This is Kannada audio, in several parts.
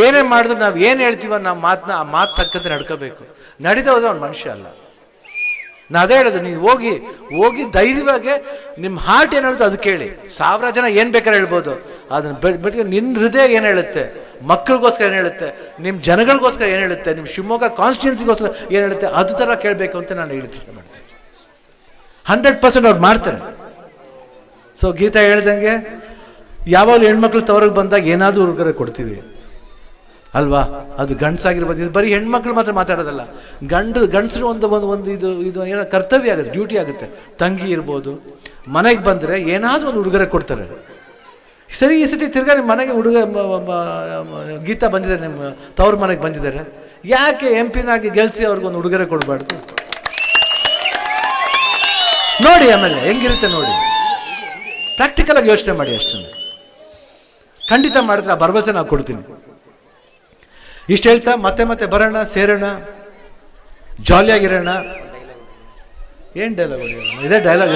ಏನೇ ಮಾಡಿದ್ರು ನಾವು ಏನು ಹೇಳ್ತೀವೋ ನಾವು ಆ ಮಾತು ತಕ್ಕಂತೆ ನಡ್ಕೋಬೇಕು. ನಡೀತಾ ಹೋದ್ರೆ ಅವ್ನು ಮನುಷ್ಯ ಅಲ್ಲ. ನಾ ಅದೇ ಹೇಳೋದು, ನೀವು ಹೋಗಿ ಧೈರ್ಯವಾಗಿ ನಿಮ್ಮ ಹಾರ್ಟ್ ಏನು ಹೇಳುತ್ತೋ ಅದು ಕೇಳಿ. 1000 ಜನ ಏನು ಬೇಕಾದ್ರೆ ಹೇಳ್ಬೋದು, ಅದನ್ನು ನಿನ್ನ ಹೃದಯ ಏನು ಹೇಳುತ್ತೆ, ಮಕ್ಕಳಿಗೋಸ್ಕರ ಏನು ಹೇಳುತ್ತೆ, ನಿಮ್ಮ ಜನಗಳಿಗೋಸ್ಕರ ಏನು ಹೇಳುತ್ತೆ, ನಿಮ್ಮ ಶಿವಮೊಗ್ಗ ಕಾನ್ಸ್ಟಿಟ್ಯೂನ್ಸಿಗೋಸ್ಕರ ಏನು ಹೇಳುತ್ತೆ, ಅದು ಥರ ಕೇಳಬೇಕು ಅಂತ ನಾನು ಹೇಳಕ್ಕೆ ಇಷ್ಟ ಮಾಡ್ತೀನಿ. 100% ಅವ್ರು ಮಾಡ್ತಾರೆ. ಸೊ ಗೀತಾ ಹೇಳ್ದಂಗೆ ಯಾವಾಗಲೂ ಹೆಣ್ಮಕ್ಳು ತವರಿಗೆ ಬಂದಾಗ ಏನಾದರೂ ಉಡುಗೊರೆ ಕೊಡ್ತೀವಿ ಅಲ್ವಾ? ಅದು ಗಂಡಸಾಗಿರ್ಬೋದು. ಇದು ಬರೀ ಹೆಣ್ಮಕ್ಳು ಮಾತ್ರ ಮಾತಾಡೋದಲ್ಲ, ಗಂಡಸರು ಒಂದು ಇದು ಏನೋ ಕರ್ತವ್ಯ ಆಗುತ್ತೆ, ಡ್ಯೂಟಿ ಆಗುತ್ತೆ. ತಂಗಿ ಇರ್ಬೋದು, ಮನೆಗೆ ಬಂದರೆ ಏನಾದರೂ ಒಂದು ಉಡುಗೊರೆ ಕೊಡ್ತಾರೆ. ಸರಿ, ಈ ಸತಿ ತಿರ್ಗಾ ನಿಮ್ಮ ಮನೆಗೆ ಗೀತಾ ಬಂದಿದ್ದಾರೆ, ನಿಮ್ಮ ತವ್ರ ಮನೆಗೆ ಬಂದಿದ್ದಾರೆ, ಯಾಕೆ MP ಗೆಲ್ಸಿ ಅವ್ರಿಗೊಂದು ಉಡುಗೊರೆ ಕೊಡಬಾರ್ದು? ನೋಡಿ ಆಮೇಲೆ ಹೆಂಗಿರುತ್ತೆ ನೋಡಿ. ಪ್ರಾಕ್ಟಿಕಲ್ ಆಗಿ ಯೋಚನೆ ಮಾಡಿ. ಅಷ್ಟನ್ನು ಖಂಡಿತ ಮಾಡಿದ್ರೆ ಆ ಭರವಸೆ ನಾವು ಕೊಡ್ತೀನಿ. ಇಷ್ಟು ಹೇಳ್ತಾ ಮತ್ತೆ ಬರೋಣ, ಸೇರೋಣ, ಜಾಲಿಯಾಗಿರೋಣ. ಏನು ಡೈಲಾಗ್ ಹೊಡೆಯೋಣ? ಇದೇ ಡೈಲಾಗ್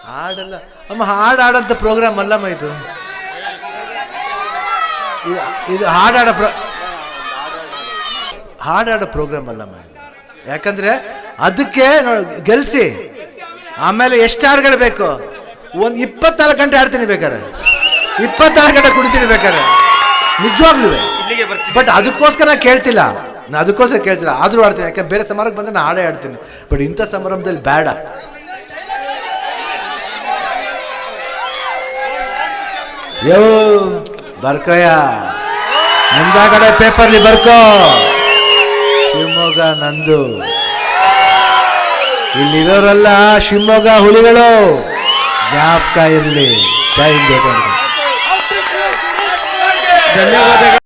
ಹಾಡಲ್ಲ ಅಮ್ಮ, ಹಾಡಂತ ಪ್ರೋಗ್ರಾಮ್ ಅಲ್ಲಮ್ಮ ಇದು. ಹಾಡಾಡೋ ಪ್ರೋಗ್ರಾಮ್ ಅಲ್ಲಮ್ಮ ಇದು. ಯಾಕಂದ್ರೆ ಅದಕ್ಕೆ ಗೆಲ್ಸಿ ಆಮೇಲೆ ಎಷ್ಟು ಹಾಡುಗಳು ಬೇಕು, ಒಂದು 24 ಗಂಟೆ ಆಡ್ತೀನಿ ಬೇಕಾರೆ, 24 ಗಂಟೆ ಕುಡಿತೀನಿ ಬೇಕಾರೆ, ನಿಜವಾಗ್ಲೂ. ಬಟ್ ಅದಕ್ಕೋಸ್ಕರ ಕೇಳ್ತಿಲ್ಲ, ಆದ್ರೂ ಆಡ್ತೀನಿ. ಯಾಕಂದ್ರೆ ಬೇರೆ ಸಮಾರಂಭಕ್ಕೆ ಬಂದ್ರೆ ನಾನು ಹಾಡೇ ಆಡ್ತೀನಿ. ಬಟ್ ಇಂಥ ಸಮಾರಂಭದಲ್ಲಿ ಬೇಡ. ಯೋ ಬರ್ಕೋಯ, ಮುಂದಾಗಡೆ ಪೇಪರ್ಲಿ ಬರ್ಕೋ, ಶಿವಮೊಗ್ಗ ನಂದು. ಇಲ್ಲಿರೋರೆಲ್ಲ ಶಿವಮೊಗ್ಗ ಹುಲಿಗಳು, ಜ್ಞಾಪಕ ಇರಲಿ. ಜೈ ಹಿಂದ್. ಧನ್ಯವಾದಗಳು.